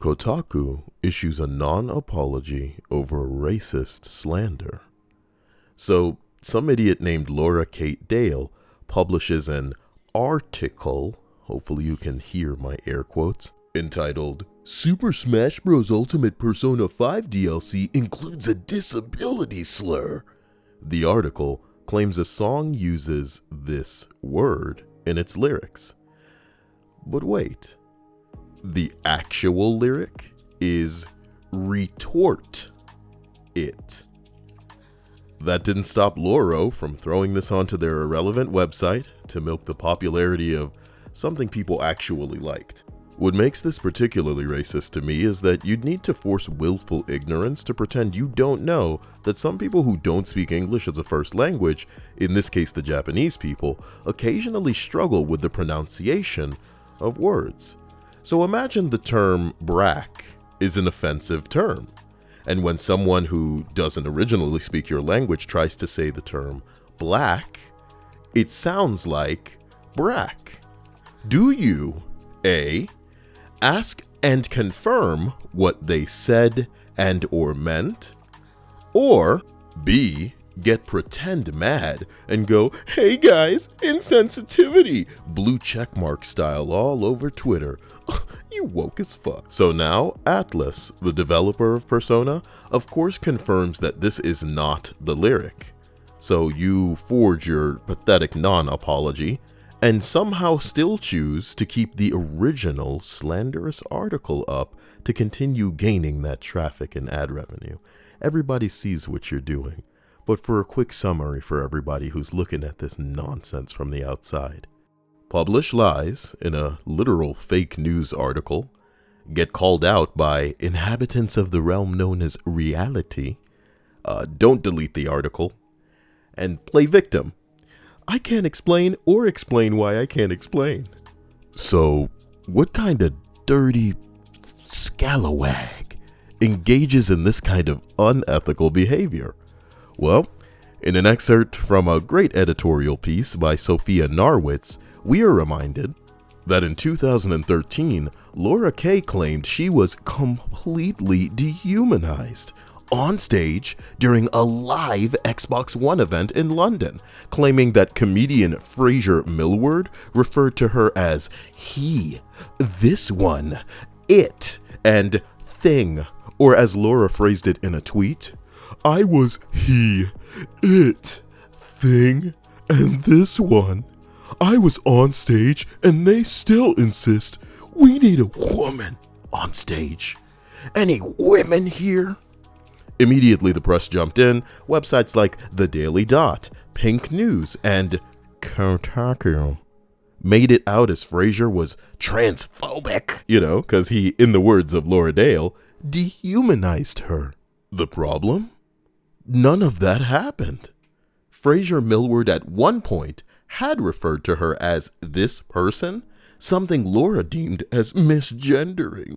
Kotaku issues a non-apology over racist slander. So, some idiot named Laura Kate Dale publishes an article, hopefully you can hear my air quotes, entitled, Super Smash Bros. Ultimate Persona 5 DLC includes a disability slur. The article claims a song uses this word in its lyrics. But wait, the actual lyric is retort it. That didn't stop Loro from throwing this onto their irrelevant website to milk the popularity of something people actually liked. What makes this particularly racist to me is that you'd need to force willful ignorance to pretend you don't know that some people who don't speak English as a first language, in this case the Japanese people, occasionally struggle with the pronunciation of words. So imagine the term brack is an offensive term. And when someone who doesn't originally speak your language tries to say the term black, it sounds like brack. Do you, A, ask and confirm what they said and or meant? Or B, get pretend mad and go, hey guys, insensitivity, blue checkmark style all over Twitter. You woke as fuck. So now, Atlas, the developer of Persona, of course confirms that this is not the lyric. So you forge your pathetic non-apology and somehow still choose to keep the original slanderous article up to continue gaining that traffic and ad revenue. Everybody sees what you're doing. But for a quick summary for everybody who's looking at this nonsense from the outside. Publish lies in a literal fake news article, get called out by inhabitants of the realm known as reality, don't delete the article, and play victim. I can't explain or explain why I can't explain. So, what kind of dirty scalawag engages in this kind of unethical behavior? Well, in an excerpt from a great editorial piece by Sophia Narwitz, we are reminded that in 2013, Laura Kay claimed she was completely dehumanized on stage during a live Xbox One event in London, claiming that comedian Fraser Millward referred to her as he, this one, it, and thing, or as Laura phrased it in a tweet, I was he, it, thing, and this one. I was on stage and they still insist we need a woman on stage. Any women here? Immediately the press jumped in. Websites like The Daily Dot, Pink News, and Kotaku made it out as Fraser was transphobic, because he, in the words of Laura Dale, dehumanized her. The problem? None of that happened. Fraser Millward at one point had referred to her as this person, something Laura deemed as misgendering,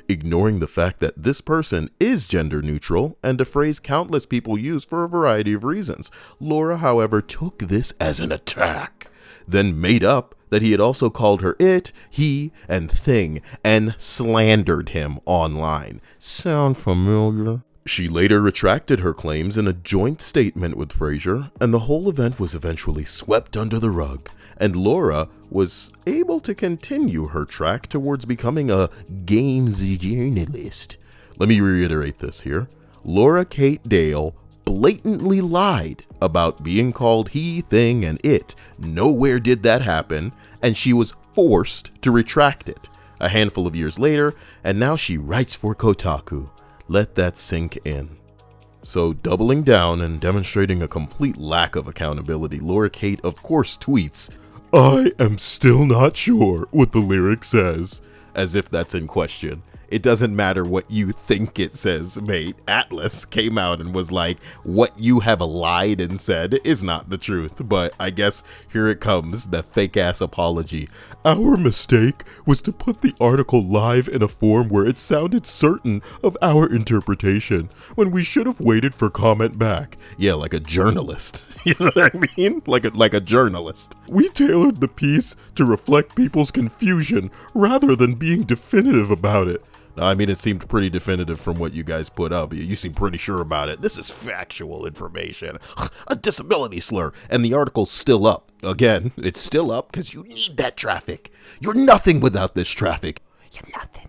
ignoring the fact that this person is gender neutral and a phrase countless people use for a variety of reasons. Laura, however, took this as an attack, then made up that he had also called her it, he, and thing, and slandered him online. Sound familiar? She later retracted her claims in a joint statement with Fraser, and the whole event was eventually swept under the rug, and Laura was able to continue her track towards becoming a games journalist. Let me reiterate this here. Laura Kate Dale blatantly lied about being called he, thing, and it. Nowhere did that happen, and she was forced to retract it a handful of years later, and now she writes for Kotaku. Let that sink in. So, doubling down and demonstrating a complete lack of accountability, Laura Kate of course tweets, I am still not sure what the lyric says, as if that's in question. It doesn't matter what you think it says, mate. Atlas came out and was like, what you have lied and said is not the truth. But I guess here it comes, the fake ass apology. Our mistake was to put the article live in a form where it sounded certain of our interpretation, when we should have waited for comment back. Yeah, like a journalist. You know what I mean? Like a journalist. We tailored the piece to reflect people's confusion rather than being definitive about it. I mean, it seemed pretty definitive from what you guys put up. You seem pretty sure about it. This is factual information. A disability slur. And the article's still up. Again, it's still up because you need that traffic. You're nothing without this traffic. You're nothing.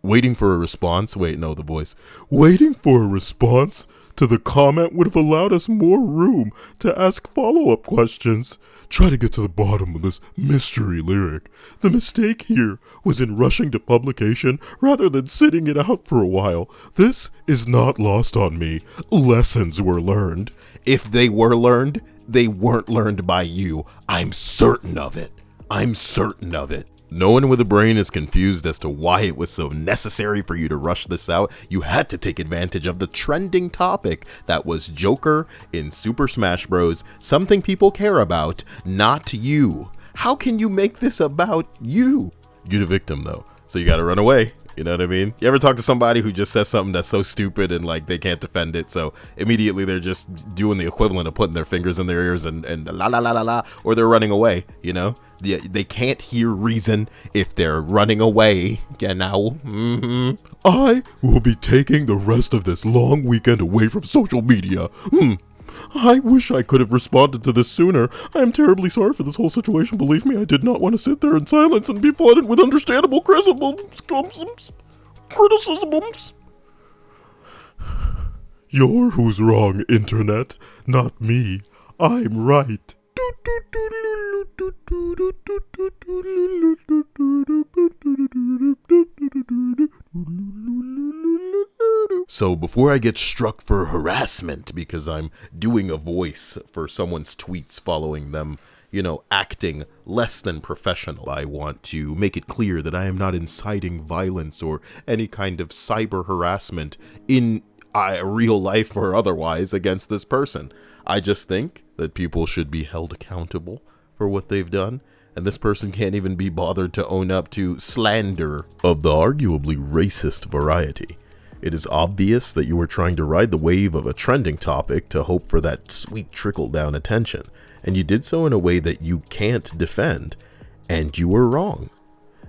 Waiting for a response. Wait, no, the voice. Waiting for a response to the comment would have allowed us more room to ask follow-up questions. Try to get to the bottom of this mystery lyric. The mistake here was in rushing to publication rather than sitting it out for a while. This is not lost on me. Lessons were learned. If they were learned, they weren't learned by you. I'm certain of it. I'm certain of it. No one with a brain is confused as to why it was so necessary for you to rush this out. You had to take advantage of the trending topic that was Joker in Super Smash Bros. Something people care about, not you. How can you make this about you? You're the victim though, so you gotta run away. You know what I mean? You ever talk to somebody who just says something that's so stupid and like they can't defend it, so immediately they're just doing the equivalent of putting their fingers in their ears and la la la la la, or they're running away, you know? They can't hear reason if they're running away, you know? I will be taking the rest of this long weekend away from social media. I wish I could have responded to this sooner. I am terribly sorry for this whole situation. Believe me, I did not want to sit there in silence and be flooded with understandable criticisms. You're who's wrong, Internet, not me. I'm right. So before I get struck for harassment because I'm doing a voice for someone's tweets following them, you know, acting less than professional, I want to make it clear that I am not inciting violence or any kind of cyber harassment in real life or otherwise against this person. I just think that people should be held accountable for what they've done, and this person can't even be bothered to own up to slander of the arguably racist variety. It is obvious that you were trying to ride the wave of a trending topic to hope for that sweet trickle-down attention, and you did so in a way that you can't defend, and you were wrong.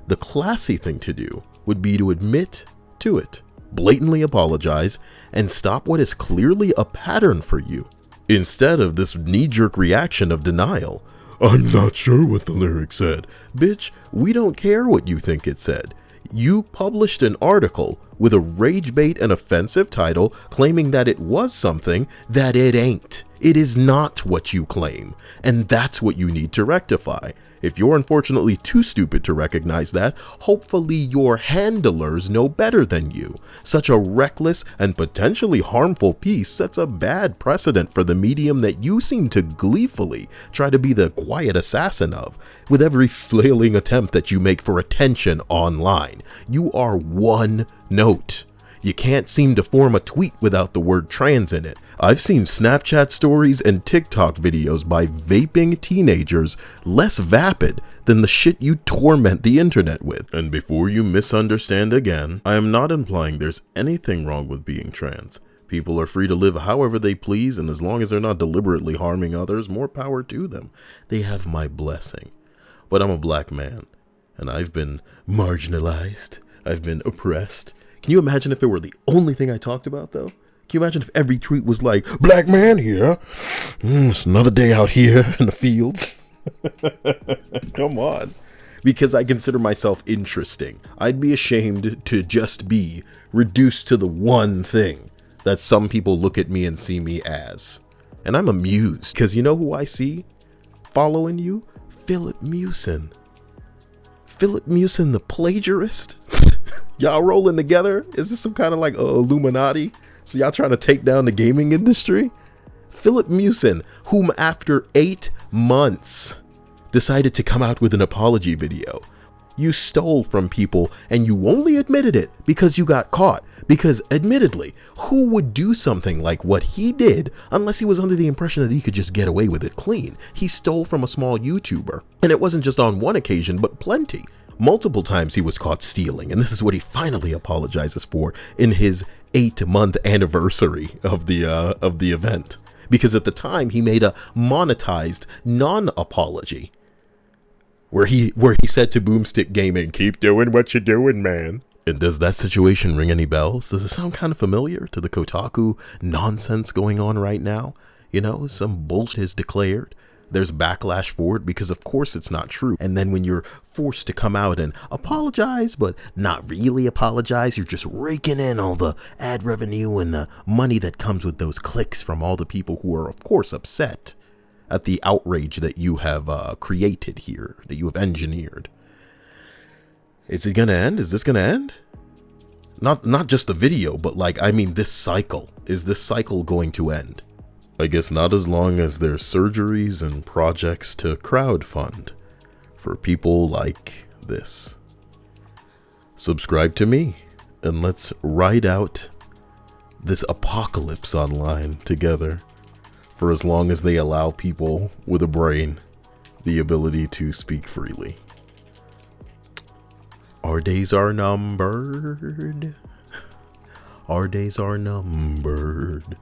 The classy thing to do would be to admit to it, blatantly apologize, and stop what is clearly a pattern for you, instead of this knee-jerk reaction of denial. I'm not sure what the lyric said. Bitch, we don't care what you think it said. You published an article with a rage bait and offensive title claiming that it was something that it ain't. It is not what you claim, and that's what you need to rectify. If you're unfortunately too stupid to recognize that, hopefully your handlers know better than you. Such a reckless and potentially harmful piece sets a bad precedent for the medium that you seem to gleefully try to be the quiet assassin of. With every flailing attempt that you make for attention online, you are one note. You can't seem to form a tweet without the word trans in it. I've seen Snapchat stories and TikTok videos by vaping teenagers less vapid than the shit you torment the internet with. And before you misunderstand again, I am not implying there's anything wrong with being trans. People are free to live however they please, and as long as they're not deliberately harming others, more power to them. They have my blessing. But I'm a black man, and I've been marginalized. I've been oppressed. Can you imagine if it were the only thing I talked about, though? Can you imagine if every tweet was like, black man here, it's another day out here in the fields? Come on. Because I consider myself interesting. I'd be ashamed to just be reduced to the one thing that some people look at me and see me as. And I'm amused, because you know who I see following you? Philip Mewson. Philip Mewson, the plagiarist? Y'all rolling together? Is this some kind of like Illuminati? So y'all trying to take down the gaming industry? Philip Mewson, whom after 8 months decided to come out with an apology video. You stole from people and you only admitted it because you got caught. Because admittedly, who would do something like what he did unless he was under the impression that he could just get away with it clean? He stole from a small YouTuber, and it wasn't just on one occasion, but plenty. Multiple times he was caught stealing, and this is what he finally apologizes for in his 8-month anniversary of the event. Because at the time he made a monetized non-apology where he said to Boomstick Gaming, "Keep doing what you're doing, man." Does that situation ring any bells? Does it sound kind of familiar to the Kotaku nonsense going on right now? You know, some bullshit is declared. There's backlash for it because of course it's not true. And then when you're forced to come out and apologize, but not really apologize, you're just raking in all the ad revenue and the money that comes with those clicks from all the people who are of course upset at the outrage that you have created here, that you have engineered. Is it gonna end? Is this gonna end? Not just the video, but like, I mean, this cycle. Is this cycle going to end? I guess not as long as there's surgeries and projects to crowdfund for people like this. Subscribe to me and let's ride out this apocalypse online together for as long as they allow people with a brain the ability to speak freely. Our days are numbered. Our days are numbered.